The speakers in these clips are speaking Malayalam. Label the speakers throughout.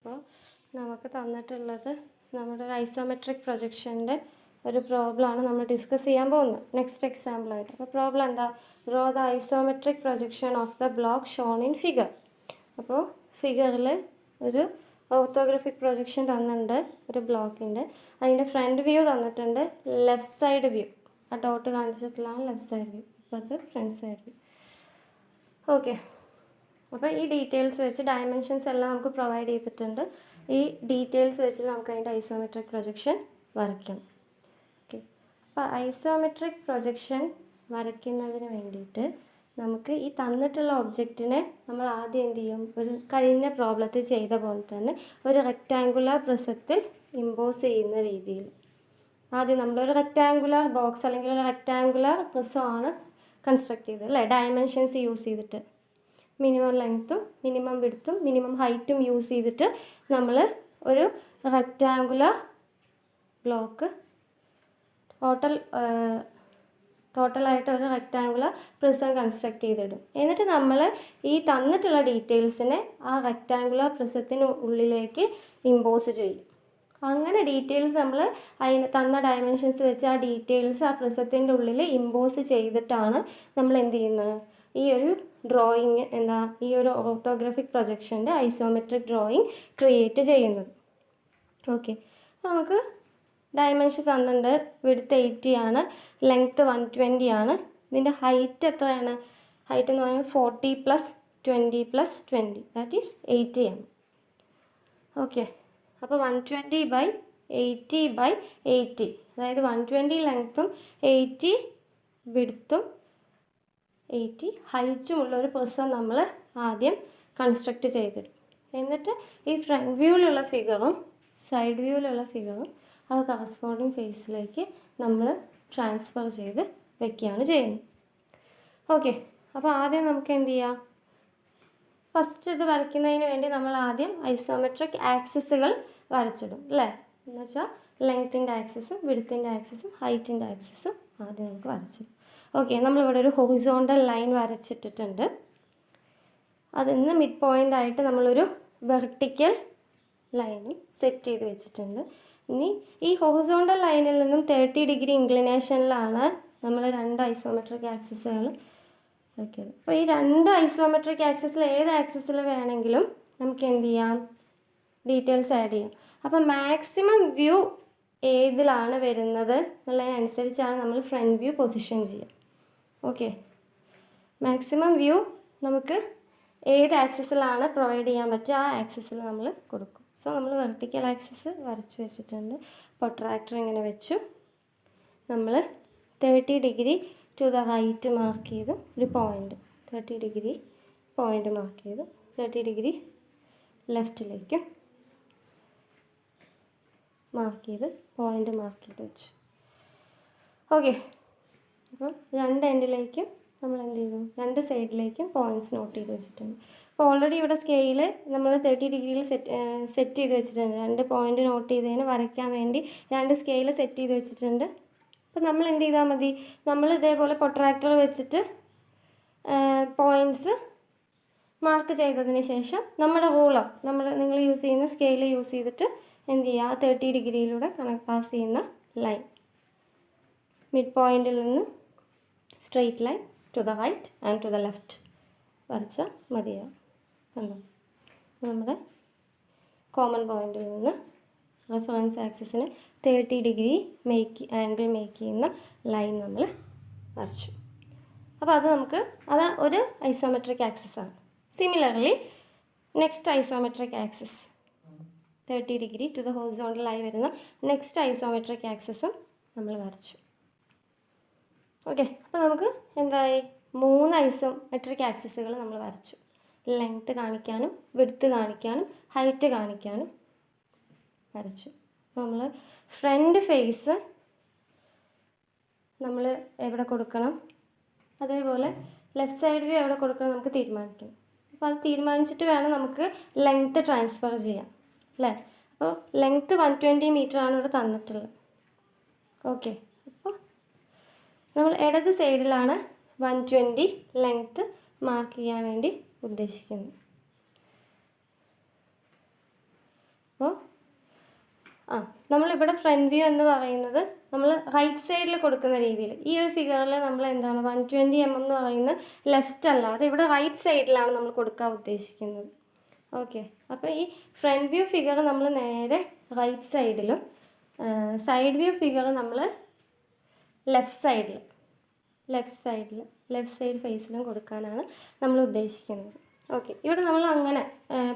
Speaker 1: അപ്പോൾ നമുക്ക് തന്നിട്ടുള്ളത് നമ്മുടെ ഒരു ഐസോമെട്രിക് പ്രൊജക്ഷൻ്റെ ഒരു പ്രോബ്ലമാണ് നമ്മൾ ഡിസ്കസ് ചെയ്യാൻ പോകുന്നത് നെക്സ്റ്റ് എക്സാമ്പിളായിട്ട്. അപ്പോൾ പ്രോബ്ലം എന്താ? Draw the isometric projection of the block shown in figure. അപ്പോൾ ഫിഗറിൽ ഒരു ഓർത്തോഗ്രാഫിക് പ്രൊജക്ഷൻ തന്നിട്ടുണ്ട് ഒരു ബ്ലോക്കിൻ്റെ. അതിൻ്റെ ഫ്രണ്ട് വ്യൂ തന്നിട്ടുണ്ട്, ലെഫ്റ്റ് സൈഡ് വ്യൂ. ആ ഡോട്ട് കാണിച്ചിട്ടുള്ളതാണ് ലെഫ്റ്റ് സൈഡ് വ്യൂ, ഇപ്പോൾ അത് ഫ്രണ്ട് സൈഡ് വ്യൂ. ഓക്കെ, അപ്പോൾ ഈ ഡീറ്റെയിൽസ് വെച്ച് ഡയമെൻഷൻസ് എല്ലാം നമുക്ക് പ്രൊവൈഡ് ചെയ്തിട്ടുണ്ട്. ഈ ഡീറ്റെയിൽസ് വെച്ച് നമുക്ക് അതിൻ്റെ ഐസോമെട്രിക് പ്രൊജക്ഷൻ വരയ്ക്കാം. ഓക്കെ, അപ്പോൾ ഐസോമെട്രിക് പ്രൊജക്ഷൻ വരയ്ക്കുന്നതിന് വേണ്ടിയിട്ട് നമുക്ക് ഈ തന്നിട്ടുള്ള ഒബ്ജക്റ്റിനെ നമ്മൾ ആദ്യം എന്ത് ചെയ്യും? ഒരു കഴിഞ്ഞ പ്രോബ്ലത്തിൽ ചെയ്ത പോലെ തന്നെ ഒരു റെക്റ്റാങ്കുലർ പ്രിസത്തിൽ ഇമ്പോസ് ചെയ്യുന്ന രീതിയിൽ ആദ്യം നമ്മളൊരു റെക്റ്റാങ്കുലർ ബോക്സ് അല്ലെങ്കിൽ ഒരു റെക്റ്റാങ്കുലർ പ്രിസമാണ് കൺസ്ട്രക്ട് ചെയ്തത് അല്ലേ? ഡയമെൻഷൻസ് യൂസ് ചെയ്തിട്ട് മിനിമം ലെങ്ത്തും മിനിമം വിഡ്ത്തും മിനിമം ഹൈറ്റും യൂസ് ചെയ്തിട്ട് നമ്മൾ ഒരു റെക്റ്റാങ്കുലർ ബ്ലോക്ക് ടോട്ടലായിട്ട് ഒരു റെക്റ്റാങ്കുലർ പ്രിസം കൺസ്ട്രക്ട് ചെയ്തിടും. എന്നിട്ട് നമ്മൾ ഈ തന്നിട്ടുള്ള ഡീറ്റെയിൽസിനെ ആ റെക്റ്റാങ്കുലർ പ്രിസത്തിന് ഉള്ളിലേക്ക് ഇമ്പോസ് ചെയ്യും. അങ്ങനെ ഡീറ്റെയിൽസ് നമ്മൾ അതിന് തന്ന ഡയമെൻഷൻസ് വെച്ച് ആ ഡീറ്റെയിൽസ് ആ പ്രിസത്തിൻ്റെ ഉള്ളിൽ ഇമ്പോസ് ചെയ്തിട്ടാണ് നമ്മൾ എന്ത് ചെയ്യുന്നത്? ഈ ഒരു ഡ്രോയിങ് ഈ ഒരു ഓർത്തോഗ്രാഫിക് പ്രൊജക്ഷൻ്റെ ഐസോമെട്രിക് ഡ്രോയിങ് ക്രിയേറ്റ് ചെയ്യുന്നത്. ഓക്കെ, നമുക്ക് ഡയമെൻഷൻസ് തന്നിട്ടുണ്ട്. വിഡ്ത്ത് 80 ആണ്, ലെങ്ത്ത് 120 ആണ്. ഇതിൻ്റെ ഹൈറ്റ് എത്രയാണ്? ഹൈറ്റ് എന്ന് പറയുന്നത് 40 + 20 + 20 ദാറ്റ് ഈസ് 80 ആണ്. ഓക്കെ, അപ്പോൾ 120/80/80, അതായത് 120 ലെങ്ത്തും 80 വിഡ്ത്തും 80 ഹൈറ്റുമുള്ള ഒരു പ്രിസം നമ്മൾ ആദ്യം കൺസ്ട്രക്റ്റ് ചെയ്തിടും. എന്നിട്ട് ഈ ഫ്രണ്ട് വ്യൂവിലുള്ള ഫിഗറും സൈഡ് വ്യൂവിലുള്ള ഫിഗറും അത് കറസ്പോണ്ടിങ് ഫേസിലേക്ക് നമ്മൾ ട്രാൻസ്ഫർ ചെയ്ത് വെക്കുകയാണ് ചെയ്യുന്നത്. ഓക്കെ, അപ്പോൾ ആദ്യം നമുക്ക് എന്ത് ചെയ്യാം? ഫസ്റ്റ് ഇത് വരയ്ക്കുന്നതിന് വേണ്ടി നമ്മൾ ആദ്യം ഐസോമെട്രിക് ആക്സിസുകൾ വരച്ചിടും അല്ലേ? എന്ന് വെച്ചാൽ ലെങ്ത്തിൻ്റെ ആക്സിസും വിഡ്ത്തിൻ്റെ ആക്സിസും ഹൈറ്റിൻ്റെ ആക്സിസും ആദ്യം നമുക്ക് വരച്ചിടും. ഓക്കെ, നമ്മളിവിടെ ഒരു ഹൊറിസോണ്ടൽ ലൈൻ വരച്ചിട്ടിട്ടുണ്ട്. അതിന്ന് മിഡ് പോയിൻ്റ് ആയിട്ട് നമ്മളൊരു വെർട്ടിക്കൽ ലൈനും സെറ്റ് ചെയ്ത് വെച്ചിട്ടുണ്ട്. ഇനി ഈ ഹൊറിസോണ്ടൽ ലൈനിൽ നിന്നും 30 ഡിഗ്രി ഇൻക്ലിനേഷനിലാണ് നമ്മൾ രണ്ട് ഐസോമെട്രിക് ആക്സിസുകൾ വയ്ക്കുന്നത്. അപ്പോൾ ഈ രണ്ട് ഐസോമെട്രിക് ആക്സിസിൽ ഏത് ആക്സിസിൽ വേണമെങ്കിലും നമുക്ക് എന്ത് ചെയ്യാം? ഡീറ്റെയിൽസ് ആഡ് ചെയ്യാം. അപ്പോൾ മാക്സിമം വ്യൂ ഏതിലാണ് വരുന്നത് എന്നുള്ളതിനനുസരിച്ചാണ് നമ്മൾ ഫ്രണ്ട് വ്യൂ പൊസിഷൻ ചെയ്യുക. ഓക്കെ, മാക്സിമം വ്യൂ നമുക്ക് ഏത് ആക്സിസിലാണ് പ്രൊവൈഡ് ചെയ്യാൻ പറ്റുക ആ ആക്സിസിൽ നമ്മൾ കൊടുക്കും. സോ നമ്മൾ വെർട്ടിക്കൽ ആക്സിസ് വരച്ച് വെച്ചിട്ടുണ്ട്. പ്രൊട്രാക്ടർ ഇങ്ങനെ വെച്ചു. നമ്മൾ 30 degree to the right mark ചെയ്തു ഒരു പോയിൻ്റ്, 30 ഡിഗ്രി പോയിൻ്റ് മാർക്ക് ചെയ്തു. 30 ഡിഗ്രി ലെഫ്റ്റിലേക്കും മാർക്ക് ചെയ്ത് പോയിൻ്റ് മാർക്ക് ചെയ്ത് വെച്ചു. ഓക്കെ, അപ്പം രണ്ട് എൻഡിലേക്കും നമ്മൾ എന്ത് ചെയ്തു? രണ്ട് സൈഡിലേക്കും പോയിൻറ്റ്സ് നോട്ട് ചെയ്ത് വെച്ചിട്ടുണ്ട്. അപ്പോൾ ഓൾറെഡി ഇവിടെ സ്കെയിൽ നമ്മൾ 30 ഡിഗ്രിയിൽ സെറ്റ് ചെയ്ത് വെച്ചിട്ടുണ്ട്. രണ്ട് പോയിൻ്റ് നോട്ട് ചെയ്തതിന് വരയ്ക്കാൻ വേണ്ടി രണ്ട് സ്കെയിൽ സെറ്റ് ചെയ്ത് വെച്ചിട്ടുണ്ട്. അപ്പോൾ നമ്മൾ എന്ത് ചെയ്താൽ മതി? നമ്മൾ ഇതേപോലെ പ്രൊട്രാക്ടർ വെച്ചിട്ട് പോയിൻറ്റ്സ് മാർക്ക് ചെയ്തതിന് ശേഷം നമ്മുടെ റൂളർ നിങ്ങൾ യൂസ് ചെയ്യുന്ന സ്കെയിൽ യൂസ് ചെയ്തിട്ട് എന്ത് ചെയ്യുക? 30 ഡിഗ്രിയിലൂടെ പാസ് ചെയ്യുന്ന ലൈൻ മിഡ് പോയിൻറ്റിൽ നിന്ന് straight line to the right and to the left വരച്ചാൽ മതിയാവും. കണ്ടോ? നമ്മുടെ കോമൺ പോയിന്റിൽ നിന്ന് റെഫറൻസ് ആക്സിസിന് 30 ഡിഗ്രി ആംഗിൾ മേക്ക് ചെയ്യുന്ന ലൈൻ നമ്മൾ വരച്ചു. അപ്പോൾ അത് ഒരു ഐസോമെട്രിക് ആക്സിസാണ്. Similarly next isometric axis 30 degree to the ഹൊറിസോണ്ടലായി വരുന്ന നെക്സ്റ്റ് ഐസോമെട്രിക് ആക്സിസും നമ്മൾ വരച്ചു. ഓക്കെ, അപ്പോൾ നമുക്ക് എന്തായി? 3 ഐസോമെട്രിക് ആക്സിസുകൾ നമ്മൾ വരച്ചു. ലെങ്ത്ത് കാണിക്കാനും വിഡ്ത്ത് കാണിക്കാനും ഹൈറ്റ് കാണിക്കാനും വരച്ചു. അപ്പോൾ നമ്മൾ ഫ്രണ്ട് ഫേസ് നമ്മൾ എവിടെ കൊടുക്കണം, അതേപോലെ ലെഫ്റ്റ് സൈഡ് വ്യൂ എവിടെ കൊടുക്കണം നമുക്ക് തീരുമാനിക്കണം. അപ്പോൾ അത് തീരുമാനിച്ചിട്ട് വേണം നമുക്ക് ലെങ്ത്ത് ട്രാൻസ്ഫർ ചെയ്യാം അല്ലേ? അപ്പോൾ ലെങ്ത്ത് 120 മീറ്ററാണ് ഇവിടെ തന്നിട്ടുള്ളത്. ഓക്കെ, അപ്പോൾ നമ്മൾ ഇടത് സൈഡിലാണ് 120 ലെങ്ത്ത് മാർക്ക് ചെയ്യാൻ വേണ്ടി ഉദ്ദേശിക്കുന്നത്. ഇവിടെ ഫ്രണ്ട് വ്യൂ എന്ന് പറയുന്നത് നമ്മൾ റൈറ്റ് സൈഡിൽ കൊടുക്കുന്ന രീതിയിൽ ഈ ഒരു ഫിഗറിൽ നമ്മൾ എന്താണ് 120 mm എന്ന് പറയുന്നത് ലെഫ്റ്റ് അല്ലാതെ ഇവിടെ റൈറ്റ് സൈഡിലാണ് നമ്മൾ കൊടുക്കാൻ ഉദ്ദേശിക്കുന്നത്. ഓക്കെ, അപ്പോൾ ഈ ഫ്രണ്ട് വ്യൂ ഫിഗർ നമ്മൾ നേരെ റൈറ്റ് സൈഡിലും സൈഡ് വ്യൂ ഫിഗർ നമ്മൾ ലെഫ്റ്റ് സൈഡ് ഫേസിലും കൊടുക്കാനാണ് നമ്മൾ ഉദ്ദേശിക്കുന്നത്. ഓക്കെ, ഇവിടെ നമ്മൾ അങ്ങനെ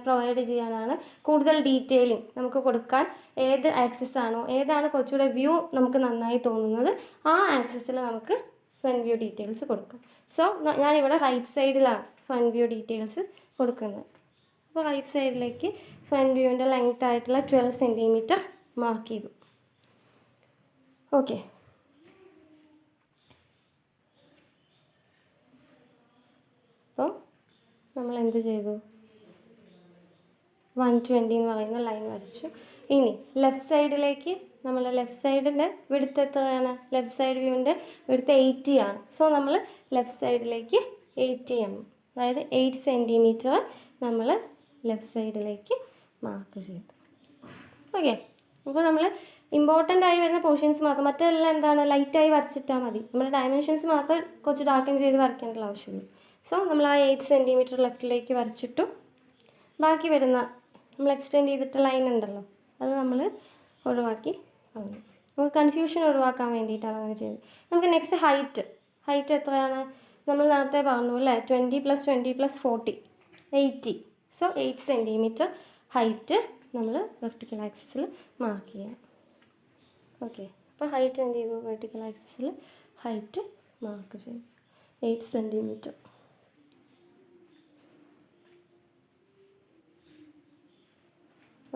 Speaker 1: പ്രൊവൈഡ് ചെയ്യാനാണ് കൂടുതൽ ഡീറ്റെയിലിംഗ് നമുക്ക് കൊടുക്കാൻ. ഏത് ആക്സിസ് ആണോ, ഏതാണ് കുറച്ചുകൂടെ വ്യൂ നമുക്ക് നന്നായി തോന്നുന്നത്, ആ ആക്സിസിൽ നമുക്ക് ഫ്രണ്ട് വ്യൂ ഡീറ്റെയിൽസ് കൊടുക്കാം. സോ ഞാനിവിടെ റൈറ്റ് സൈഡിലാണ് ഫ്രണ്ട് വ്യൂ ഡീറ്റെയിൽസ് കൊടുക്കുന്നത്. അപ്പോൾ റൈറ്റ് സൈഡിലേക്ക് ഫ്രണ്ട് വ്യൂവിൻ്റെ ലെങ്ത് ആയിട്ടുള്ള 12 cm മാർക്ക് ചെയ്തു. ഓക്കെ, അപ്പോൾ നമ്മൾ എന്ത് ചെയ്തു, 120 എന്ന് പറയുന്ന ലൈൻ വരച്ചു. ഇനി ലെഫ്റ്റ് സൈഡിലേക്ക് നമ്മൾ ലെഫ്റ്റ് സൈഡിൻ്റെ വിഡ്ത്ത് എത്രയാണ്, ലെഫ്റ്റ് സൈഡ് വ്യൂവിൻ്റെ വിഡ്ത്ത് 80 ആണ്. സോ നമ്മൾ ലെഫ്റ്റ് സൈഡിലേക്ക് 80 mm, അതായത് 8 cm നമ്മൾ ലെഫ്റ്റ് സൈഡിലേക്ക് മാർക്ക് ചെയ്തു. ഓക്കെ, അപ്പോൾ നമ്മൾ ഇമ്പോർട്ടൻ്റ് ആയി വരുന്ന പോർഷൻസ് മാത്രം, മറ്റെല്ലാം എന്താണ് ലൈറ്റായി വരച്ചിട്ടാൽ മതി. നമ്മുടെ ഡയമെൻഷൻസ് മാത്രം കുറച്ച് ഡാർക്കൻ ചെയ്ത് വരയ്ക്കേണ്ട ആവശ്യമുള്ളൂ. സോ നമ്മൾ ആ 8 cm ലെഫ്റ്റിലേക്ക് വരച്ചിട്ടു. ബാക്കി വരുന്ന നമ്മൾ എക്സ്റ്റെൻഡ് ചെയ്തിട്ട് ലൈൻ ഉണ്ടല്ലോ, അത് നമ്മൾ ഒഴിവാക്കി കളഞ്ഞു. നമുക്ക് കൺഫ്യൂഷൻ ഒഴിവാക്കാൻ വേണ്ടിയിട്ടാണ് അങ്ങനെ ചെയ്തത്. നമുക്ക് നെക്സ്റ്റ് ഹൈറ്റ് എത്രയാണ്, നമ്മൾ നേരത്തെ പറഞ്ഞു അല്ലേ, 20 + 20 + 40 80. സോ 8 cm ഹൈറ്റ് നമ്മൾ വെർട്ടിക്കൽ ആക്സിസിൽ മാർക്ക് ചെയ്യാം. ഓക്കെ, അപ്പോൾ ഹൈറ്റ് എന്ത് ചെയ്തു, വെർട്ടിക്കൽ ആക്സിസിൽ ഹൈറ്റ് മാർക്ക് ചെയ്തു 8 cm.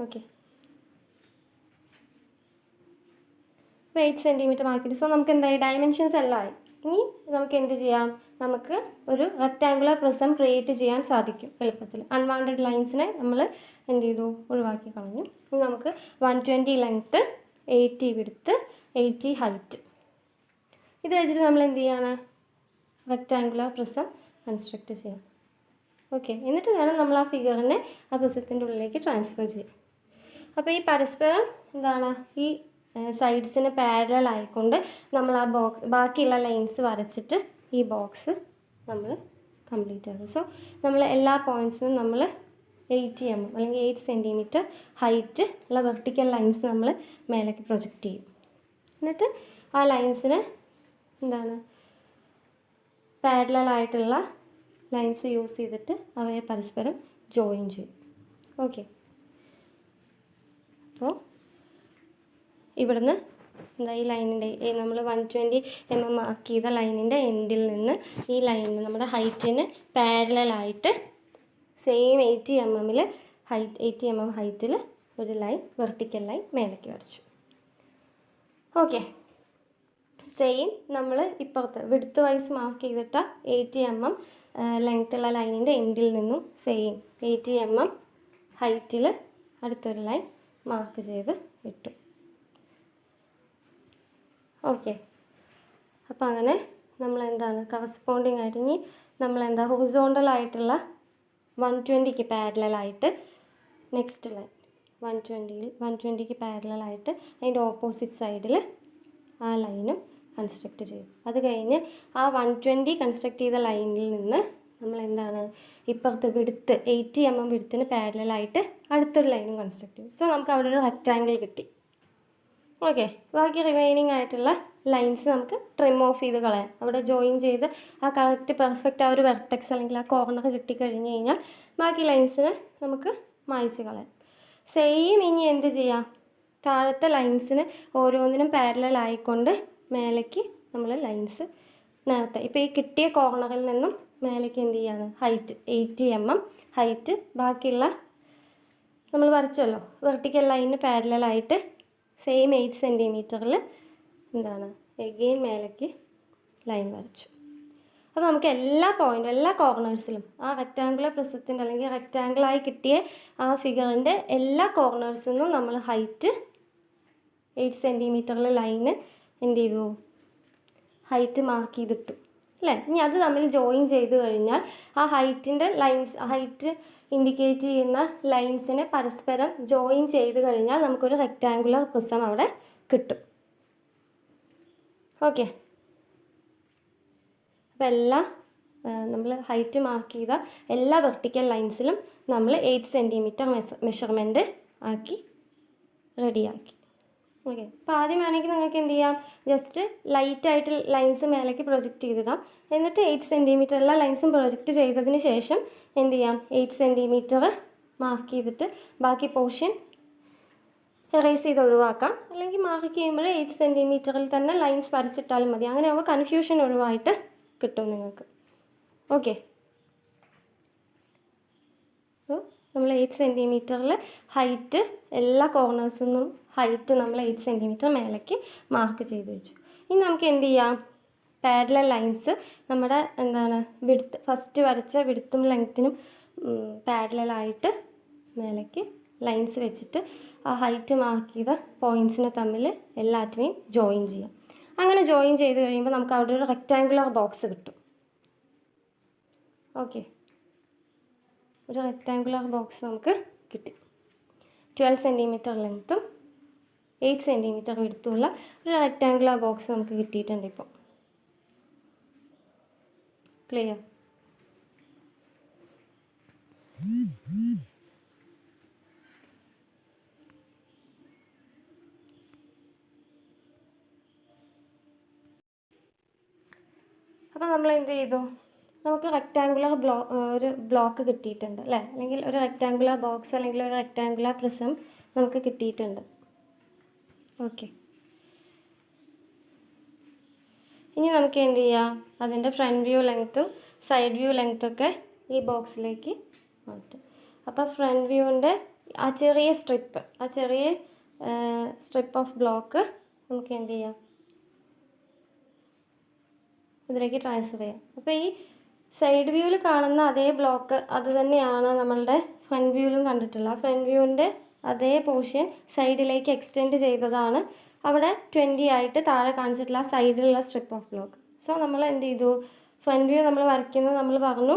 Speaker 1: ഓക്കെ, അപ്പോൾ 8 cm മാർക്ക്. സോ നമുക്ക് എന്തായി, ഡയമെൻഷൻസ് എല്ലാം ആയി. ഇനി നമുക്ക് എന്ത് ചെയ്യാം, നമുക്ക് ഒരു റെക്റ്റാങ്കുലർ പ്രിസം ക്രിയേറ്റ് ചെയ്യാൻ സാധിക്കും എളുപ്പത്തിൽ. അൺവാണ്ടഡ് ലൈൻസിനെ നമ്മൾ എന്ത് ചെയ്തു, ഒഴിവാക്കി കളഞ്ഞു. ഇനി നമുക്ക് 120 ലെങ്ത്ത്, 80 വിഡ്ത്ത്, 80 ഹൈറ്റ്, ഇത് വെച്ചിട്ട് നമ്മൾ എന്ത് ചെയ്യാണ്, റെക്റ്റാങ്കുലർ പ്രിസം കൺസ്ട്രക്റ്റ് ചെയ്യാം. ഓക്കെ, എന്നിട്ട് വേണം നമ്മൾ ആ ഫിഗറിനെ ആ പ്രിസത്തിൻ്റെ ഉള്ളിലേക്ക് ട്രാൻസ്ഫർ ചെയ്യാം. അപ്പോൾ ഈ പരസ്പരം എന്താണ്, ഈ സൈഡ്സിന് പാരലൽ ആയിക്കൊണ്ട് നമ്മൾ ആ ബോക്സ് ബാക്കിയുള്ള ലൈൻസ് വരച്ചിട്ട് ഈ ബോക്സ് നമ്മൾ കംപ്ലീറ്റ് ആകും. സോ നമ്മൾ എല്ലാ പോയിൻറ്റ്സും നമ്മൾ 80 mm അല്ലെങ്കിൽ 8 cm ഹൈറ്റ് ഉള്ള വെർട്ടിക്കൽ ലൈൻസ് നമ്മൾ മേലേക്ക് പ്രൊജക്റ്റ് ചെയ്യും. എന്നിട്ട് ആ ലൈൻസിന് എന്താണ് പാരലൽ ആയിട്ടുള്ള ലൈൻസ് യൂസ് ചെയ്തിട്ട് അവയെ പരസ്പരം ജോയിൻ ചെയ്യും. ഓക്കെ, അപ്പോൾ ഇവിടുന്ന് എന്താ ഈ ലൈനിൻ്റെ നമ്മൾ 120 mm മാർക്ക് ചെയ്ത ലൈനിൻ്റെ എൻഡിൽ നിന്ന് ഈ ലൈനിന് നമ്മുടെ ഹൈറ്റിന് പാരലായിട്ട് സെയിം 80 mm ഹൈറ്റ് 80 mm ഹൈറ്റിൽ ഒരു ലൈൻ വെർട്ടിക്കൽ ലൈൻ മേലേക്ക് വരച്ചു. ഓക്കെ, സെയിം നമ്മൾ ഇപ്പുറത്ത് വിഡ്ത്ത് വൈസ് മാർക്ക് ചെയ്തിട്ട 80 mm ലെങ്ത്തുള്ള ലൈനിൻ്റെ എൻഡിൽ നിന്നും സെയിം 80 mm ഹൈറ്റിൽ അടുത്തൊരു ലൈൻ മാർക്ക് ചെയ്ത് ഇട്ടു. ഓക്കെ, അപ്പോൾ അങ്ങനെ നമ്മൾ എന്താണ് കറസ്പോണ്ടിങ് ആയിട്ട് ഇനി നമ്മളെന്താ ഹൊറിസോണ്ടൽ ആയിട്ടുള്ള 120ക്ക് പാരലായിട്ട് നെക്സ്റ്റ് ലൈൻ 120ക്ക് പാരലായിട്ട് അതിൻ്റെ ഓപ്പോസിറ്റ് സൈഡിൽ ആ ലൈനും കൺസ്ട്രക്റ്റ് ചെയ്തു. അത് കഴിഞ്ഞ് ആ 120 കൺസ്ട്രക്ട് ചെയ്ത ലൈനിൽ നിന്ന് നമ്മൾ എന്താണ് ഇപ്പുറത്ത് വിഡ്ത്ത് 80 mm വിഡ്ത്തിന് പാരലായിട്ട് അടുത്തൊരു ലൈനും കൺസ്ട്രക്ട് ചെയ്തു. സോ നമുക്ക് അവിടെ ഒരു റെക്റ്റാങ്കിൾ കിട്ടി. ഓക്കെ, ബാക്കി റിമൈനിങ് ആയിട്ടുള്ള ലൈൻസ് നമുക്ക് ട്രിം ഓഫ് ചെയ്ത് കളയാം. അവിടെ ജോയിൻ ചെയ്ത് ആ കറക്റ്റ് പെർഫെക്റ്റ് ആ ഒരു വെർട്ടെക്സ് അല്ലെങ്കിൽ ആ കോർണർ കിട്ടിക്കഴിഞ്ഞ് കഴിഞ്ഞാൽ ബാക്കി ലൈൻസിനെ നമുക്ക് മായ്ച്ച് കളയാം. സെയിം ഇനി എന്ത് ചെയ്യാം, താഴത്തെ ലൈൻസിന് ഓരോന്നിനും പാരലൽ ആയിക്കൊണ്ട് മേലേക്ക് നമ്മൾ ലൈൻസ് നേരത്തെ ഇപ്പോൾ ഈ കിട്ടിയ കോർണറിൽ നിന്നും മേലേക്ക് എന്ത് ചെയ്യാണ്, ഹൈറ്റ് 80 mm ഹൈറ്റ് ബാക്കിയുള്ള നമ്മൾ വരച്ചല്ലോ വെർട്ടിക്കൽ ലൈനിന് പാരലായിട്ട് സെയിം 8 cm എന്താണ് എഗെയിൻ മേലേക്ക് ലൈൻ വരച്ചു. അപ്പോൾ നമുക്ക് എല്ലാ പോയിൻറ്റും എല്ലാ കോർണേഴ്സിലും ആ റെക്റ്റാങ്കുലർ പ്രിസത്തിൻ്റെ അല്ലെങ്കിൽ റെക്റ്റാങ്കിളായി കിട്ടിയ ആ ഫിഗറിൻ്റെ എല്ലാ കോർണേഴ്സിൽ നിന്നും നമ്മൾ ഹൈറ്റ് 8 cm ലൈന് എന്ത് ചെയ്തു, ഹൈറ്റ് മാർക്ക് ചെയ്തിട്ടു അല്ലേ. ഇനി അത് തമ്മിൽ ജോയിൻ ചെയ്ത് കഴിഞ്ഞാൽ ആ ഹൈറ്റിൻ്റെ ലൈൻസ് ഹൈറ്റ് ഇൻഡിക്കേറ്റ് ചെയ്യുന്ന ലൈൻസിനെ പരസ്പരം ജോയിൻ ചെയ്ത് കഴിഞ്ഞാൽ നമുക്കൊരു റെക്റ്റാങ്കുലർ പ്രിസം അവിടെ കിട്ടും. ഓക്കെ, അപ്പോൾ നമ്മൾ ഹൈറ്റ് മാർക്ക് ചെയ്ത എല്ലാ വെർട്ടിക്കൽ ലൈൻസിലും നമ്മൾ 8 സെൻറ്റിമീറ്റർ മെഷർമെൻറ്റ് ആക്കി റെഡിയാക്കി. ഓക്കെ, അപ്പോൾ ആദ്യം വേണമെങ്കിൽ നിങ്ങൾക്ക് എന്ത് ചെയ്യാം, ജസ്റ്റ് ലൈറ്റായിട്ട് ലൈൻസ് മേലേക്ക് പ്രൊജക്റ്റ് ചെയ്തിടാം. എന്നിട്ട് 8 സെൻറ്റിമീറ്റർ എല്ലാ ലൈൻസും പ്രൊജക്റ്റ് ചെയ്തതിന് ശേഷം എന്ത് ചെയ്യാം, 8 സെൻറ്റിമീറ്റർ മാർക്ക് ചെയ്തിട്ട് ബാക്കി പോർഷൻ എറേസ് ചെയ്ത് ഒഴിവാക്കാം. അല്ലെങ്കിൽ മാർക്ക് ചെയ്യുമ്പോൾ 8 സെൻറ്റിമീറ്ററിൽ തന്നെ ലൈൻസ് വരച്ചിട്ടാലും മതി. അങ്ങനെ ആകുമ്പോൾ കൺഫ്യൂഷൻ ഒഴിവായിട്ട് കിട്ടും നിങ്ങൾക്ക്. ഓക്കെ, അപ്പോൾ നമ്മൾ 8 സെൻറ്റിമീറ്ററിൽ ഹൈറ്റ് എല്ലാ കോർണേഴ്സിൽ നിന്നും ഹൈറ്റ് നമ്മൾ 8 സെൻറ്റിമീറ്റർ മേലേക്ക് മാർക്ക് ചെയ്ത് വെച്ചു. ഇനി നമുക്ക് എന്ത് ചെയ്യാം, പാരലൽ ലൈൻസ് നമ്മുടെ വിഡ്ത്ത് ഫസ്റ്റ് വരച്ച വിഡ്ത്തും ലെങ്ത്തിനും പാരലലായിട്ട് മേലേക്ക് ലൈൻസ് വെച്ചിട്ട് ആ ഹൈറ്റ് മാർക്ക് ചെയ്ത പോയിൻറ്റ്സിനെ തമ്മിൽ എല്ലാറ്റിനെയും ജോയിൻ ചെയ്യാം. അങ്ങനെ ജോയിൻ ചെയ്ത് കഴിയുമ്പോൾ നമുക്ക് അവിടെ ഒരു റെക്റ്റാങ്കുലർ ബോക്സ് കിട്ടും. ഓക്കെ, ഒരു റെക്റ്റാങ്കുലർ ബോക്സ് നമുക്ക് കിട്ടി. 12 സെൻറ്റിമീറ്റർ ലെങ്ത്തും 8 സെൻറ്റിമീറ്റർ വിഡ്ത്തുള്ള ഒരു റെക്റ്റാങ്കുലർ ബോക്സ് നമുക്ക് കിട്ടിയിട്ടുണ്ട്. ഇപ്പോൾ ക്ലിയർ? അപ്പോൾ നമ്മൾ എന്ത് ചെയ്തു, നമുക്ക് റെക്റ്റാങ്കുലർ ഒരു ബ്ലോക്ക് കിട്ടിയിട്ടുണ്ട് അല്ലേ, അല്ലെങ്കിൽ ഒരു റെക്റ്റാങ്കുലർ ബോക്സ് അല്ലെങ്കിൽ ഒരു റെക്റ്റാങ്കുലർ പ്രിസം നമുക്ക് കിട്ടിയിട്ടുണ്ട്. ഓക്കെ, ഇനി നമുക്ക് എന്ത് ചെയ്യാം, അതിൻ്റെ ഫ്രണ്ട് വ്യൂ ലെങ്ത്തും സൈഡ് വ്യൂ ലെങ്ത്തൊക്കെ ഈ ബോക്സിലേക്ക് മാറ്റും. അപ്പോൾ ഫ്രണ്ട് വ്യൂവിൻ്റെ ആ ചെറിയ സ്ട്രിപ്പ് ഓഫ് ബ്ലോക്ക് നമുക്ക് എന്ത് ചെയ്യാം, ഇതിലേക്ക് ട്രാൻസ്ഫർ ചെയ്യാം. അപ്പോൾ ഈ സൈഡ് വ്യൂവിൽ കാണുന്ന അതേ ബ്ലോക്ക് അത് തന്നെയാണ് നമ്മളുടെ ഫ്രണ്ട് വ്യൂവിലും കണ്ടിട്ടുള്ളത്. ഫ്രണ്ട് വ്യൂവിൻ്റെ അതേ പോർഷൻ സൈഡിലേക്ക് എക്സ്റ്റെൻഡ് ചെയ്തതാണ് അവിടെ 20 ആയിട്ട് താഴെ കാണിച്ചിട്ടുള്ള ആ സൈഡിലുള്ള സ്ട്രിപ്പ് ഓഫ് ബ്ലോക്ക്. സോ നമ്മൾ എന്ത് ചെയ്തു, ഫ്രണ്ട് വ്യൂ നമ്മൾ വരയ്ക്കുന്നത് നമ്മൾ പറഞ്ഞു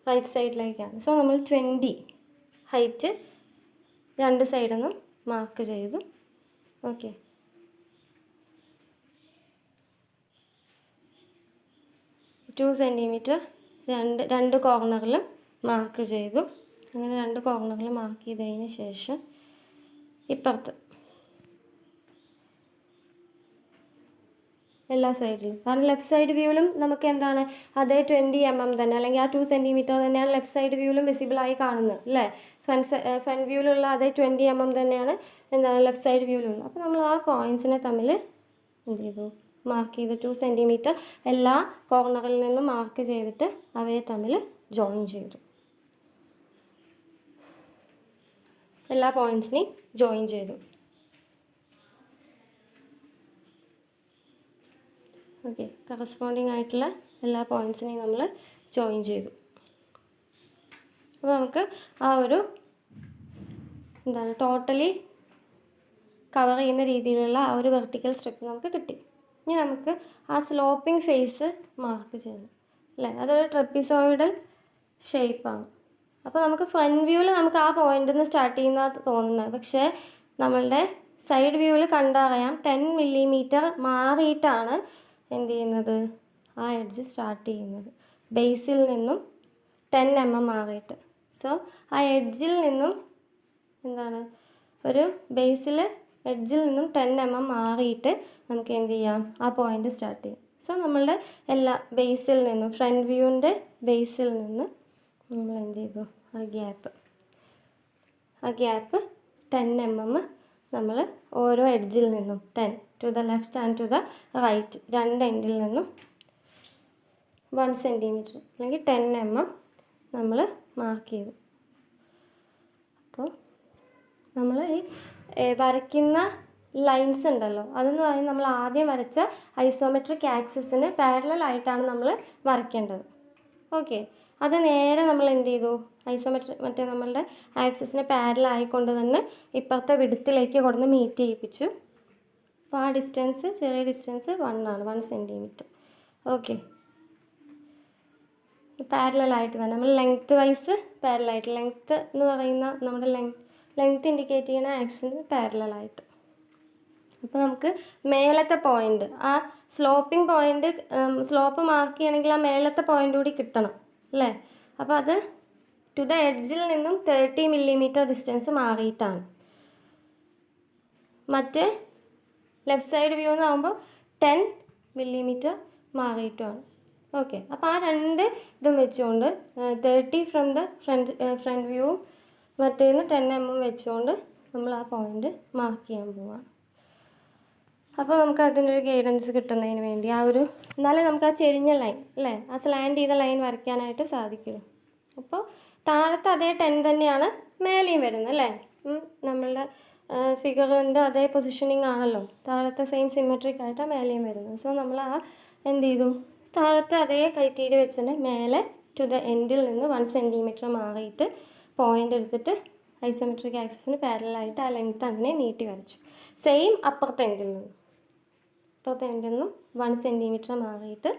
Speaker 1: റൈറ്റ് സൈഡിലേക്കാണ്. സോ നമ്മൾ 20 ഹൈറ്റ് രണ്ട് സൈഡിൽ നിന്നും മാർക്ക് ചെയ്തു. ഓക്കെ, ടു സെൻറ്റിമീറ്റർ രണ്ട് കോർണറിലും മാർക്ക് ചെയ്തു. അങ്ങനെ രണ്ട് കോർണറിൽ മാർക്ക് ചെയ്തതിന് ശേഷം ഇപ്പുറത്ത് എല്ലാ സൈഡിലും, കാരണം ലെഫ്റ്റ് സൈഡ് വ്യൂവിലും നമുക്ക് അതേ 20 mm തന്നെ അല്ലെങ്കിൽ ആ 2 സെൻറ്റിമീറ്റർ തന്നെയാണ് ലെഫ്റ്റ് സൈഡ് വ്യൂവിലും വിസിബിളായി കാണുന്നത് അല്ലേ. ഫ്രണ്ട് വ്യൂവിലുള്ള അതേ 20 mm തന്നെയാണ് ലെഫ്റ്റ് സൈഡ് വ്യൂവിലുള്ളത്. അപ്പോൾ നമ്മൾ ആ പോയിൻറ്റ്സിനെ തമ്മിൽ എന്ത് ചെയ്തു, മാർക്ക് ചെയ്ത് 2 സെൻറ്റിമീറ്റർ എല്ലാ കോർണറിൽ നിന്നും മാർക്ക് ചെയ്തിട്ട് അവയെ തമ്മിൽ ജോയിൻ ചെയ്തു. എല്ലാ പോയിൻറ്റ്സിനെയും ജോയിൻ ചെയ്തു. ഓക്കെ, കറസ്പോണ്ടിങ് ആയിട്ടുള്ള എല്ലാ പോയിൻറ്റ്സിനെയും നമ്മൾ ജോയിൻ ചെയ്തു. അപ്പോൾ നമുക്ക് ആ ഒരു ടോട്ടലി കവർ ചെയ്യുന്ന രീതിയിലുള്ള ആ ഒരു വെർട്ടിക്കൽ സ്ട്രിപ്പ് നമുക്ക് കിട്ടി. ഇനി നമുക്ക് ആ സ്ലോപ്പിംഗ് ഫേസ് മാർക്ക് ചെയ്യണം അല്ലേ. അതൊരു ട്രപ്പിസോയിഡൽ ഷേപ്പാണ്. അപ്പോൾ നമുക്ക് ഫ്രണ്ട് വ്യൂവിൽ നമുക്ക് ആ പോയിന്റിൽ നിന്ന് സ്റ്റാർട്ട് ചെയ്യുന്ന തോന്നുന്നത്, പക്ഷേ നമ്മളുടെ സൈഡ് വ്യൂവിൽ കണ്ടറിയാം 10 mm മാറിയിട്ടാണ് എന്ത് ചെയ്യുന്നത്, ആ എഡ്ജ് സ്റ്റാർട്ട് ചെയ്യുന്നത്. ബേസിൽ നിന്നും 10 mm മാറിയിട്ട്. സോ ആ എഡ്ജിൽ നിന്നും ഒരു എഡ്ജിൽ നിന്നും 10 mm മാറിയിട്ട് നമുക്ക് എന്ത് ചെയ്യാം, ആ പോയിന്റ് സ്റ്റാർട്ട് ചെയ്യും. സോ നമ്മളുടെ എല്ലാ ബേസിൽ നിന്നും ഫ്രണ്ട് വ്യൂവിൻ്റെ ബേസിൽ നിന്ന് നമ്മൾ എന്ത് ചെയ്തു, ആ ഗ്യാപ്പ് 10 mm നമ്മൾ ഓരോ എഡ്ജിൽ നിന്നും 10 to the left and to the right രണ്ട് എൻഡിൽ നിന്നും 1 സെൻറ്റിമീറ്റർ അല്ലെങ്കിൽ 10 mm നമ്മൾ മാർക്ക് ചെയ്തു. അപ്പോൾ നമ്മൾ ഈ വരയ്ക്കുന്ന ലൈൻസ് ഉണ്ടല്ലോ, അതെന്ന് പറയുന്നത് നമ്മൾ ആദ്യം വരച്ച ഐസോമെട്രിക് ആക്സിസിന് പാരലൽ ആയിട്ടാണ് നമ്മൾ വരയ്ക്കേണ്ടത്. ഓക്കെ, അത് നേരെ നമ്മൾ എന്ത് ചെയ്തു, മറ്റേ നമ്മളുടെ ആക്സിസിന് പാരലൽ ആയിക്കൊണ്ട് തന്നെ ഇപ്പുറത്തെ വിഡ്ത്തിലേക്ക് കൊടുന്ന് മീറ്റ് ചെയ്യിപ്പിച്ചു. അപ്പോൾ ആ ഡിസ്റ്റൻസ് ചെറിയ ഡിസ്റ്റൻസ് 1 ആണ്, 1 സെൻറ്റിമീറ്റർ. ഓക്കെ, പാരലായിട്ട് തന്നെ നമ്മൾ ലെങ്ത്ത് വൈസ് പാരലായിട്ട്, ലെങ്ത്ത് എന്ന് പറയുന്ന നമ്മുടെ ലെങ്ത്ത് ഇൻഡിക്കേറ്റ് ചെയ്യുന്ന ആക്സിന് പാരലായിട്ട്. അപ്പോൾ നമുക്ക് മേലത്തെ പോയിൻ്റ്, ആ സ്ലോപ്പിംഗ് പോയിൻ്റ്, സ്ലോപ്പ് മാർക്ക് ചെയ്യണമെങ്കിൽ ആ മേലത്തെ പോയിൻ്റ് കൂടി കിട്ടണം അല്ലേ. അപ്പോൾ അത് ടു ദ എഡ്ജിൽ നിന്നും 30 മില്ലിമീറ്റർ ഡിസ്റ്റൻസ് മാറിയിട്ടാണ്. മറ്റേ ലെഫ്റ്റ് സൈഡ് വ്യൂ എന്നാകുമ്പോൾ 10 മില്ലിമീറ്റർ മാറിയിട്ടുമാണ്. ഓക്കെ, അപ്പോൾ ആ രണ്ട് ഇതും വെച്ചുകൊണ്ട് 30 ഫ്രം ദ ഫ്രണ്ട് വ്യൂവും മറ്റേന്ന് 10 mm വെച്ചുകൊണ്ട് നമ്മൾ ആ പോയിൻ്റ് മാർക്ക് ചെയ്യാൻ പോവുകയാണ്. അപ്പോൾ നമുക്ക് അതിനൊരു ഗൈഡൻസ് കിട്ടുന്നതിന് വേണ്ടി ആ ഒരു, എന്നാലേ നമുക്ക് ആ ചെരിഞ്ഞ ലൈൻ അല്ലേ, ആ സ്ലാൻഡ് ചെയ്ത ലൈൻ വരയ്ക്കാനായിട്ട് സാധിക്കുള്ളൂ. അപ്പോൾ താഴത്തെ അതേ 10 തന്നെയാണ് മേലെയും വരുന്നത് അല്ലേ. നമ്മളുടെ ഫിഗറിൻ്റെ അതേ പൊസിഷനിങ് ആണല്ലോ, താഴത്തെ സെയിം സിമെട്രിക് ആയിട്ടാണ് മേലെയും വരുന്നത്. സോ നമ്മൾ ആ എന്ത് ചെയ്തു, താഴത്തെ അതേ ക്രൈറ്റീരിയ വെച്ചിട്ട് മേലെ ടു ദ എൻഡിൽ നിന്ന് 1 സെൻറ്റിമീറ്റർ മാറിയിട്ട് പോയിൻ്റ് എടുത്തിട്ട് ഐസോമെട്രിക് ആക്സിസിന് പാരലായിട്ട് ആ ലെങ്ത്ത് അങ്ങനെ നീട്ടി വരച്ചു. സെയിം അപ്പുറത്തെ എൻഡിൽ നിന്നും 1 സെൻറ്റിമീറ്റർ മാറിയിട്ട്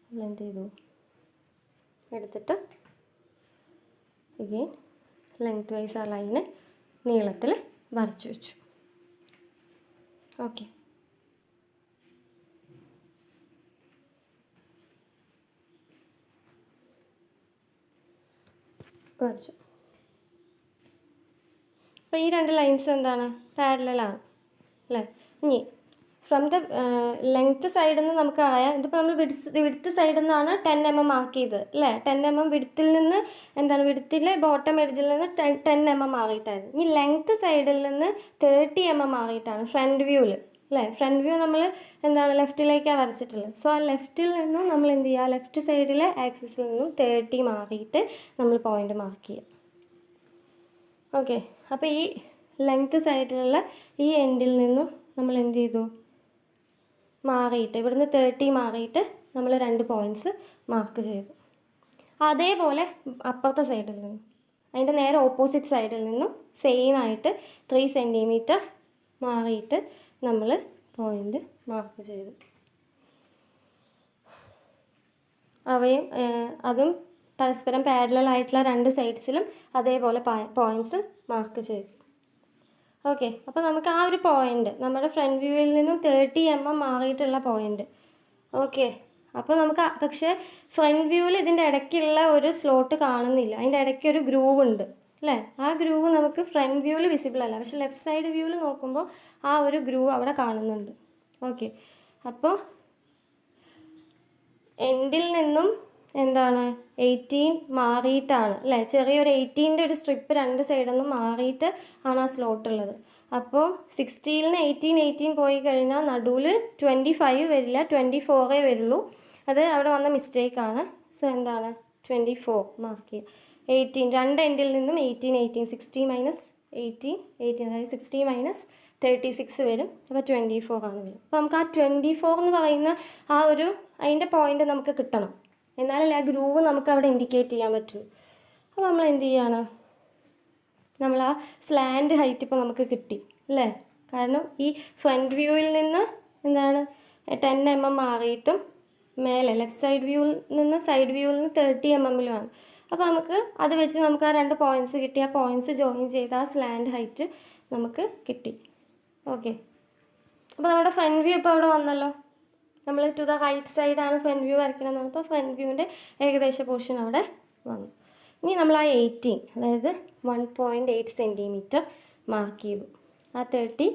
Speaker 1: നമ്മൾ എന്ത് ചെയ്തു, എടുത്തിട്ട് അഗെയിൻ ലെങ്ത് വൈസ് ആ ലൈന് നീളത്തിൽ വരച്ചു വെച്ചു. ഓക്കെ, വരച്ചു. അപ്പോൾ ഈ രണ്ട് ലൈൻസും എന്താണ്, പാരലലാണ് അല്ലേ. ഇനി ഫ്രം ദ ലെങ്ത്ത് സൈഡിൽ നിന്ന് നമുക്ക് അറിയാം, ഇതിപ്പോൾ നമ്മൾ വിഡ്ത്ത് സൈഡിൽ നിന്നാണ് 10 mm മാർക്ക് ചെയ്തത് അല്ലേ. 10 mm വിഡ്ത്തിൽ നിന്ന് എന്താണ്, വിഡ്ത്തിലെ ബോട്ടം എഡ്ജിൽ നിന്ന് 10 mm മാറിയിട്ടായിരുന്നു. ഇനി ലെങ്ത്ത് സൈഡിൽ നിന്ന് 30 mm മാറിയിട്ടാണ് ഫ്രണ്ട് വ്യൂവിൽ അല്ലേ. ഫ്രണ്ട് വ്യൂ നമ്മൾ എന്താണ് ലെഫ്റ്റിലേക്കാണ് വരച്ചിട്ടുള്ളത്. സോ ആ ലെഫ്റ്റിൽ നിന്നും നമ്മൾ എന്ത് ചെയ്യുക, ലെഫ്റ്റ് സൈഡിലെ ആക്സിസിൽ നിന്നും 30 മാറിയിട്ട് നമ്മൾ പോയിൻ്റ് മാർക്ക് ചെയ്യുക. ഓക്കെ, അപ്പോൾ ഈ ലെങ്ത്ത് സൈഡിലുള്ള ഈ എൻഡിൽ നിന്നും നമ്മൾ എന്ത് ചെയ്തു, മാറിയിട്ട് ഇവിടുന്ന് 30 മാറിയിട്ട് നമ്മൾ 2 പോയിൻറ്റ്സ് മാർക്ക് ചെയ്തു. അതേപോലെ അപ്പുറത്തെ സൈഡിൽ നിന്നും, അതിൻ്റെ നേരെ ഓപ്പോസിറ്റ് സൈഡിൽ നിന്നും സെയിം ആയിട്ട് 3 സെൻറ്റിമീറ്റർ മാറിയിട്ട് നമ്മൾ പോയിൻ്റ് മാർക്ക് ചെയ്തു. അവയും അതും പരസ്പരം പാരലലായിട്ടുള്ള 2 സൈഡ്സിലും അതേപോലെ പോയിൻറ്റ്സ് മാർക്ക് ചെയ്തു. ഓക്കെ, അപ്പോൾ നമുക്ക് ആ ഒരു പോയിൻ്റ് നമ്മുടെ ഫ്രണ്ട് വ്യൂവിൽ നിന്നും 30 mm മാറിയിട്ടുള്ള പോയിൻ്റ്. ഓക്കെ, അപ്പോൾ നമുക്ക് പക്ഷേ ഫ്രണ്ട് വ്യൂവിൽ ഇതിൻ്റെ ഇടയ്ക്കുള്ള ഒരു സ്ലോട്ട് കാണുന്നില്ല, അതിൻ്റെ ഇടയ്ക്ക് ഒരു ഗ്രൂവ് ഉണ്ട് അല്ലേ. ആ ഗ്രൂവ് നമുക്ക് ഫ്രണ്ട് വ്യൂവിൽ വിസിബിൾ അല്ല, പക്ഷേ ലെഫ്റ്റ് സൈഡ് വ്യൂവിൽ നോക്കുമ്പോൾ ആ ഒരു ഗ്രൂവ് അവിടെ കാണുന്നുണ്ട്. ഓക്കെ, അപ്പോൾ എൻഡിൽ നിന്നും എന്താണ് 18 മാറിയിട്ടാണ് അല്ലേ, ചെറിയൊരു 18ൻ്റെ ഒരു സ്ട്രിപ്പ് 2 സൈഡിൽ നിന്നും മാറിയിട്ട് ആണ് ആ സ്ലോട്ട് ഉള്ളത്. അപ്പോൾ 60ൽ നിന്ന് 18 പോയി കഴിഞ്ഞാൽ നടുവിൽ 25 വരില്ല, 24 വരുള്ളൂ. അത് അവിടെ വന്ന മിസ്റ്റേക്കാണ്. സോ എന്താണ് 24 മാർക്ക് ചെയ്യുക. 18 2 എൻഡിൽ നിന്നും 18 60 മൈനസ് 18 അതായത് 60 മൈനസ് 36 വരും. അപ്പോൾ 24 ആണ് വരും. അപ്പോൾ നമുക്ക് ആ 24 എന്ന് പറയുന്ന ആ ഒരു അതിൻ്റെ പോയിൻ്റ് നമുക്ക് കിട്ടണം, എന്നാലല്ലേ ആ ഗ്രൂവ് നമുക്ക് അവിടെ ഇൻഡിക്കേറ്റ് ചെയ്യാൻ പറ്റുള്ളൂ. അപ്പോൾ നമ്മൾ എന്ത് ചെയ്യാണ്, നമ്മൾ ആ സ്ലാൻഡ് ഹൈറ്റ് ഇപ്പോൾ നമുക്ക് കിട്ടി അല്ലേ. കാരണം ഈ ഫ്രണ്ട് വ്യൂവിൽ നിന്ന് എന്താണ് 10 mm മാറിയിട്ടും മേലെ ലെഫ്റ്റ് സൈഡ് വ്യൂവിൽ നിന്ന് സൈഡ് വ്യൂവിൽ നിന്ന് 30 mm അപ്പോൾ നമുക്ക് അത് വെച്ച് നമുക്ക് ആ 2 പോയിൻറ്റ്സ് കിട്ടി. ആ പോയിൻറ്റ്സ് ജോയിൻ ചെയ്ത് ആ സ്ലാൻഡ് ഹൈറ്റ് നമുക്ക് കിട്ടി. ഓക്കെ, അപ്പോൾ നമ്മുടെ ഫ്രണ്ട് വ്യൂ ഇപ്പോൾ അവിടെ വന്നല്ലോ. നമ്മൾ ടു ദ റൈറ്റ് സൈഡാണ് ഫ്രണ്ട് വ്യൂ വരയ്ക്കണമെന്ന് പറഞ്ഞപ്പോൾ ഫ്രണ്ട് വ്യൂവിൻ്റെ ഏകദേശ പോർഷൻ അവിടെ വന്നു. ഇനി നമ്മൾ ആ 18 അതായത് 1.8 സെൻറ്റിമീറ്റർ മാർക്ക് ചെയ്തു. ആ 30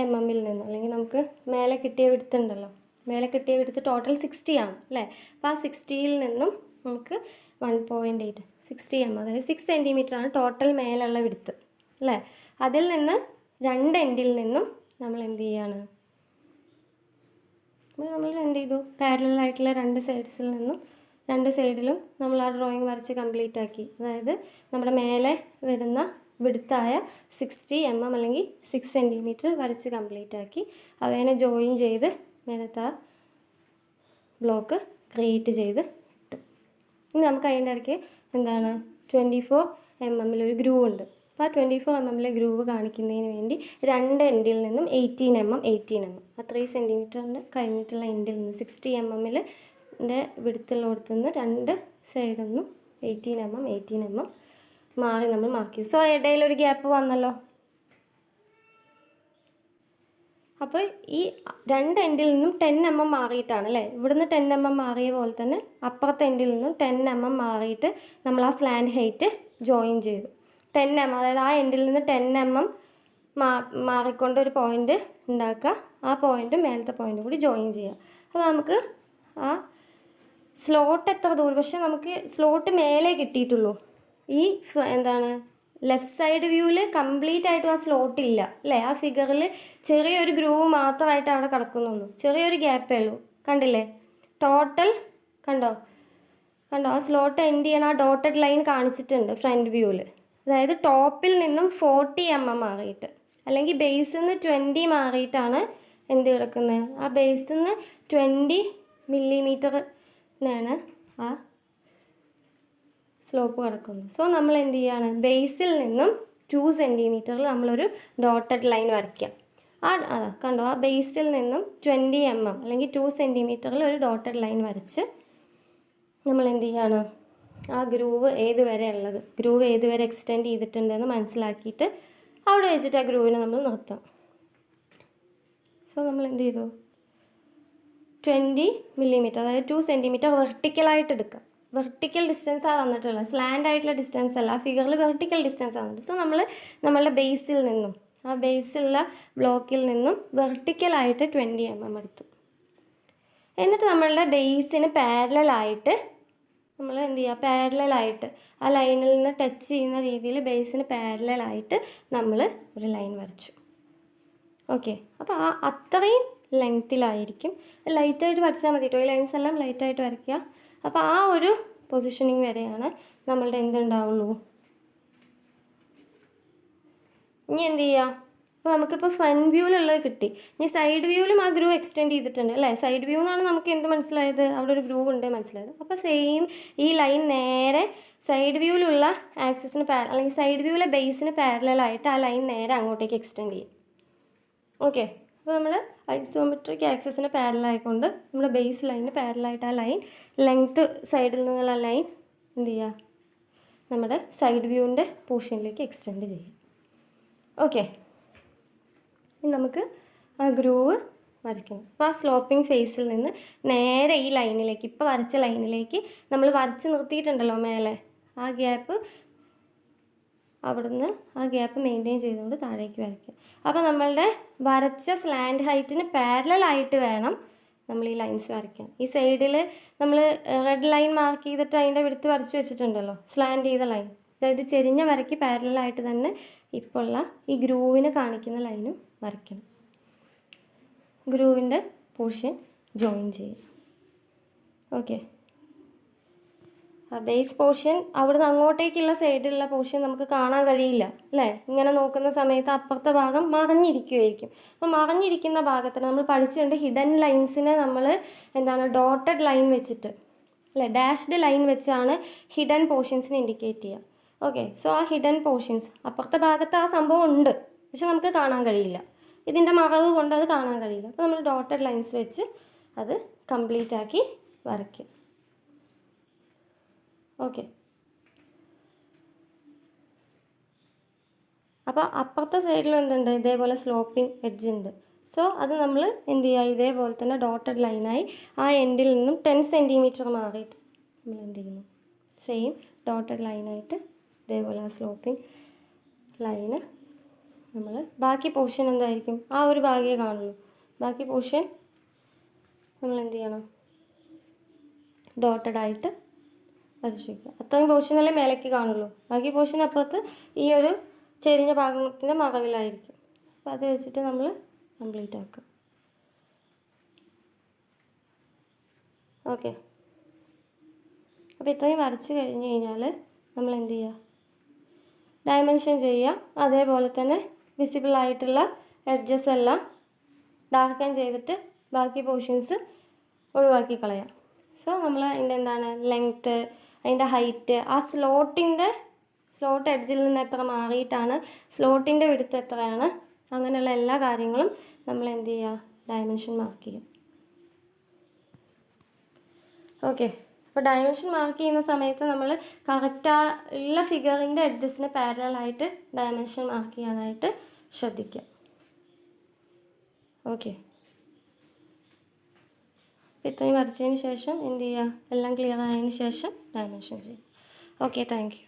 Speaker 1: mm നിന്ന്, അല്ലെങ്കിൽ നമുക്ക് മേലെ കിട്ടിയ വിടുത്തുണ്ടല്ലോ, മേലെ കിട്ടിയ വിടുത്ത് ടോട്ടൽ 60 ആണ് അല്ലേ. അപ്പോൾ ആ 60ൽ നിന്നും നമുക്ക് 1.8 60 mm അതായത് 6 സെൻറ്റിമീറ്റർ ആണ് ടോട്ടൽ മേലുള്ള വിടുത്ത് അല്ലേ. അതിൽ നിന്ന് 2 എൻഡിൽ നിന്നും നമ്മൾ എന്ത് ചെയ്യാണ്, നമ്മൾ എന്ത് ചെയ്തു, പാരലലായിട്ടുള്ള 2 സൈഡ്സിൽ നിന്നും 2 സൈഡിലും നമ്മൾ ആ ഡ്രോയിങ് വരച്ച് കംപ്ലീറ്റ് ആക്കി. അതായത് നമ്മുടെ മേലെ വരുന്ന വിടുത്തായ 60 mm അല്ലെങ്കിൽ 6 സെൻറ്റിമീറ്റർ വരച്ച് കംപ്ലീറ്റ് ആക്കി. അവയെ ജോയിൻ ചെയ്ത് മേലത്തെ ബ്ലോക്ക് ക്രിയേറ്റ് ചെയ്ത് ഇട്ടു. ഇനി നമുക്ക് അതിൻ്റെ ഇടയ്ക്ക് എന്താണ് 24 mm ഒരു ഗ്രൂവ് ഉണ്ട്. അപ്പോൾ ആ 24 mm ഗ്രൂവ് കാണിക്കുന്നതിന് വേണ്ടി 2 എൻഡിൽ നിന്നും 18 mm ആ 3 സെൻറ്റിമീറ്ററിൻ്റെ കഴിഞ്ഞിട്ടുള്ള എൻഡിൽ നിന്ന് 60 mm വിടുത്തുള്ളിടത്തു നിന്ന് 2 സൈഡിൽ നിന്നും 18 mm മാറി നമ്മൾ മാർക്ക് ചെയ്തു. സോ ഇടയിലൊരു ഗ്യാപ്പ് വന്നല്ലോ. അപ്പോൾ ഈ രണ്ട് എൻഡിൽ നിന്നും 10 mm മാറിയിട്ടാണ് അല്ലേ, ഇവിടുന്ന് 10 mm മാറിയ പോലെ തന്നെ അപ്പുറത്തെ എൻഡിൽ നിന്നും 10 mm മാറിയിട്ട് നമ്മൾ ആ സ്ലാൻഡ് ഹൈറ്റ് ജോയിൻ ചെയ്തു. 10 mm, അതായത് ആ എൻഡിൽ നിന്ന് 10 mm മാറിക്കൊണ്ട് ഒരു പോയിന്റ് ഉണ്ടാക്കുക, ആ പോയിന്റ് മേലത്തെ പോയിന്റ് കൂടി ജോയിൻ ചെയ്യുക. അപ്പോൾ നമുക്ക് ആ സ്ലോട്ട് എത്ര ദൂരം, പക്ഷെ നമുക്ക് സ്ലോട്ട് മേലെ കിട്ടിയിട്ടുള്ളൂ. ഈ എന്താണ് ലെഫ്റ്റ് സൈഡ് വ്യൂവിൽ കംപ്ലീറ്റ് ആയിട്ടും ആ സ്ലോട്ട് ഇല്ല അല്ലേ, ആ ഫിഗറിൽ ചെറിയൊരു ഗ്രൂവ് മാത്രമായിട്ട് അവിടെ കിടക്കുന്നുള്ളൂ, ചെറിയൊരു ഗ്യാപ്പേ ഉള്ളൂ. കണ്ടില്ലേ, ടോട്ടൽ കണ്ടോ ആ സ്ലോട്ട് എൻഡ് ചെയ്യണ ആ ഡോട്ടഡ് ലൈൻ കാണിച്ചിട്ടുണ്ട് ഫ്രണ്ട് വ്യൂവിൽ. അതായത് ടോപ്പിൽ നിന്നും 40 mm മാറിയിട്ട്, അല്ലെങ്കിൽ ബേസിൽ നിന്ന് 20 മാറിയിട്ടാണ് എന്ത് കിടക്കുന്നത്, ആ ബേസിൽ നിന്ന് 20 mm ആ സ്ലോപ്പ് കിടക്കുന്നത്. സോ നമ്മൾ എന്ത് ചെയ്യാണ്, ബേസിൽ നിന്നും 2 cm നമ്മളൊരു ഡോട്ടഡ് ലൈൻ വരയ്ക്കാം. അതാ കണ്ടോ, ആ ബേസിൽ നിന്നും 20 mm അല്ലെങ്കിൽ 2 cm ഒരു ഡോട്ടഡ് ലൈൻ വരച്ച് നമ്മൾ എന്ത് ചെയ്യാണ്, ആ ഗ്രൂവ് ഏതുവരെ ഉള്ളത്, ഗ്രൂവ് ഏതുവരെ എക്സ്റ്റെൻഡ് ചെയ്തിട്ടുണ്ടെന്ന് മനസ്സിലാക്കിയിട്ട് അവിടെ വെച്ചിട്ട് ആ ഗ്രൂവിനെ നമ്മൾ നിർത്താം. സോ നമ്മൾ എന്ത് ചെയ്തു, 20 mm അതായത് 2 cm വെർട്ടിക്കലായിട്ട് എടുക്കാം. വെർട്ടിക്കൽ ഡിസ്റ്റൻസാണ് തന്നിട്ടുള്ളത്, സ്ലാൻഡ് ആയിട്ടുള്ള ഡിസ്റ്റൻസ് അല്ല. ആ ഫിഗറിൽ വെർട്ടിക്കൽ ഡിസ്റ്റൻസ് ആണ്. സോ നമ്മൾ നമ്മളുടെ ബേസിൽ നിന്നും, ആ ബേസിലുള്ള ബ്ലോക്കിൽ നിന്നും വെർട്ടിക്കലായിട്ട് 20 mm എടുത്തു. എന്നിട്ട് നമ്മളുടെ ബേസിന് പാരലായിട്ട് നമ്മൾ എന്ത് ചെയ്യുക, പാരലായിട്ട് ആ ലൈനിൽ നിന്ന് ടച്ച് ചെയ്യുന്ന രീതിയിൽ ബേസിന് പാരലായിട്ട് നമ്മൾ ഒരു ലൈൻ വരച്ചു. ഓക്കെ, അപ്പോൾ ആ അത്രയും ലെങ്ത്തിലായിരിക്കും. ലൈറ്റായിട്ട് വരച്ചാൽ മതി കേട്ടോ, ഈ ലൈൻസ് എല്ലാം ലൈറ്റായിട്ട് വരയ്ക്കുക. അപ്പോൾ ആ ഒരു പൊസിഷനിങ് വരെയാണ് നമ്മളുടെ എന്തുണ്ടാവുള്ളൂ. ഇനി എന്ത് ചെയ്യുക, അപ്പോൾ നമുക്കിപ്പോൾ ഫ്രണ്ട് വ്യൂവിലുള്ളത് കിട്ടി. ഇനി സൈഡ് വ്യൂവിലും ആ ഗ്രൂവ് എക്സ്റ്റെൻഡ് ചെയ്തിട്ടുണ്ട് അല്ലേ. സൈഡ് വ്യൂ എന്നാണ് നമുക്ക് എന്ത് മനസ്സിലായത്, അവിടെ ഒരു ഗ്രൂവ് ഉണ്ട് മനസ്സിലായത്. അപ്പോൾ സെയിം ഈ ലൈൻ നേരെ സൈഡ് വ്യൂവിലുള്ള ആക്സിസിന് അല്ലെങ്കിൽ സൈഡ് വ്യൂവിലെ ബേസിന് പാരലായിട്ട് ആ ലൈൻ നേരെ അങ്ങോട്ടേക്ക് എക്സ്റ്റെൻഡ് ചെയ്യും. ഓക്കെ, അപ്പോൾ നമ്മൾ ഐസോമെട്രിക് ആക്സിസിന് പാരലായിക്കൊണ്ട് നമ്മുടെ ബേസ് ലൈനിന് പാരലായിട്ട് ആ ലൈൻ ലെങ്ത്ത് സൈഡിൽ നിന്നുള്ള ലൈൻ എന്ത് ചെയ്യുക, നമ്മുടെ സൈഡ് വ്യൂവിൻ്റെ പോർഷനിലേക്ക് എക്സ്റ്റെൻഡ് ചെയ്യും. ഓക്കെ, ഇനി നമുക്ക് ആ ഗ്രൂവ് വരയ്ക്കണം. അപ്പോൾ ആ സ്ലോപ്പിംഗ് ഫേസിൽ നിന്ന് നേരെ ഈ ലൈനിലേക്ക്, ഇപ്പോൾ വരച്ച ലൈനിലേക്ക് നമ്മൾ വരച്ച് നിർത്തിയിട്ടുണ്ടല്ലോ മേലെ, ആ ഗ്യാപ്പ് അവിടുന്ന് ആ ഗ്യാപ്പ് മെയിൻറ്റെയിൻ ചെയ്തുകൊണ്ട് താഴേക്ക് വരയ്ക്കുക. അപ്പോൾ നമ്മളുടെ വരച്ച സ്ലാൻഡ് ഹൈറ്റിന് പാരലായിട്ട് വേണം നമ്മൾ ഈ ലൈൻസ് വരയ്ക്കാൻ. ഈ സൈഡിൽ നമ്മൾ റെഡ് ലൈൻ മാർക്ക് ചെയ്തിട്ട് അതിൻ്റെ വിടുത്ത് വരച്ച് വെച്ചിട്ടുണ്ടല്ലോ, സ്ലാൻഡ് ചെയ്ത ലൈൻ, അതായത് ചെരിഞ്ഞ വരയ്ക്ക് പാരലായിട്ട് തന്നെ ഇപ്പോൾ ഉള്ള ഈ ഗ്രൂവിനെ കാണിക്കുന്ന ലൈനും വരയ്ക്കണം. ഗ്രൂവിൻ്റെ പോർഷൻ ജോയിൻ ചെയ്യും. ഓക്കെ, ആ ബേസ് പോർഷൻ അവിടുന്ന് അങ്ങോട്ടേക്കുള്ള സൈഡിലുള്ള പോർഷൻ നമുക്ക് കാണാൻ കഴിയില്ല അല്ലേ. ഇങ്ങനെ നോക്കുന്ന സമയത്ത് അപ്പുറത്തെ ഭാഗം മറഞ്ഞിരിക്കുമായിരിക്കും. അപ്പോൾ മറഞ്ഞിരിക്കുന്ന ഭാഗത്തിന് നമ്മൾ പഠിച്ചിട്ടുണ്ട്, ഹിഡൻ ലൈൻസിനെ നമ്മൾ എന്താണ് ഡോട്ടഡ് ലൈൻ വെച്ചിട്ട് അല്ലേ, ഡാഷ്ഡ് ലൈൻ വെച്ചാണ് ഹിഡൻ പോർഷൻസിനെ ഇൻഡിക്കേറ്റ് ചെയ്യുക. ഓക്കെ, സോ ആ ഹിഡൻ പോർഷൻസ് അപ്പുറത്തെ ഭാഗത്ത് ആ സംഭവം ഉണ്ട്, പക്ഷെ നമുക്ക് കാണാൻ കഴിയില്ല, ഇതിൻ്റെ മറവ് കൊണ്ട് അത് കാണാൻ കഴിയില്ല. അപ്പോൾ നമ്മൾ ഡോട്ടഡ് ലൈൻസ് വെച്ച് അത് കംപ്ലീറ്റ് ആക്കി വരയ്ക്കും. ഓക്കെ, അപ്പോൾ അപ്പുറത്തെ സൈഡിലും എന്തുണ്ട്, ഇതേപോലെ സ്ലോപ്പിംഗ് എഡ്ജ് ഉണ്ട്. സോ അത് നമ്മൾ എന്ത് ചെയ്യുക, ഇതേപോലെ തന്നെ ഡോട്ടഡ് ലൈനായി ആ എൻഡിൽ നിന്നും 10 cm മാറിയിട്ട് നമ്മൾ എന്ത് ചെയ്യുന്നു, സെയിം ഡോട്ടഡ് ലൈനായിട്ട് ഇതേപോലെ ആ സ്ലോപ്പിംഗ് ലൈന് നമ്മൾ ബാക്കി പോർഷൻ എന്തായിരിക്കും, ആ ഒരു ഭാഗമേ കാണുള്ളൂ. ബാക്കി പോർഷൻ നമ്മൾ എന്ത് ചെയ്യണം, ഡോട്ടഡായിട്ട് വരച്ച് വയ്ക്കുക. അത്രയും പോർഷനല്ലേ മേലേക്ക് കാണുള്ളൂ, ബാക്കി പോർഷൻ അപ്പുറത്ത് ഈ ഒരു ചെരിഞ്ഞ ഭാഗത്തിൻ്റെ മറവിലായിരിക്കും. അപ്പോൾ അത് വെച്ചിട്ട് നമ്മൾ കംപ്ലീറ്റ് ആക്കുക. ഓക്കെ, അപ്പോൾ ഇത്രയും വരച്ച് കഴിഞ്ഞ് കഴിഞ്ഞാൽ നമ്മൾ എന്ത് ചെയ്യുക, ഡയമെൻഷൻ ചെയ്യുക. അതേപോലെ തന്നെ വിസിബിൾ ആയിട്ടുള്ള എഡ്ജസ് എല്ലാം ഡാർക്കൻ ചെയ്തിട്ട് ബാക്കി പോർഷൻസ് ഒഴിവാക്കി കളയാം. സോ നമ്മൾ അതിൻ്റെ എന്താണ് ലെങ്ത്ത്, അതിൻ്റെ ഹൈറ്റ്, ആ സ്ലോട്ട് എഡ്ജിൽ നിന്ന് എത്ര മാറിയിട്ടാണ്, സ്ലോട്ടിൻ്റെ വിടുത്ത് എത്രയാണ്, അങ്ങനെയുള്ള എല്ലാ കാര്യങ്ങളും നമ്മൾ എന്ത് ചെയ്യുക, ഡയമെൻഷൻ മാർക്ക് ചെയ്യും. ഓക്കെ, അപ്പോൾ ഡയമെൻഷൻ മാർക്ക് ചെയ്യുന്ന സമയത്ത് നമ്മൾ കറക്റ്റുള്ള ഫിഗറിൻ്റെ എഡ്ജസിന് പാരലായിട്ട് ഡയമെൻഷൻ മാർക്ക് ചെയ്യാനായിട്ട് ശ്രദ്ധിക്കുക. ഓക്കെ, ഇത്രയും വരച്ചതിന് ശേഷം എന്ത് ചെയ്യുക, എല്ലാം ക്ലിയർ ആയതിന് ശേഷം ഡയമെൻഷൻ ചെയ്യും. Okay, thank you.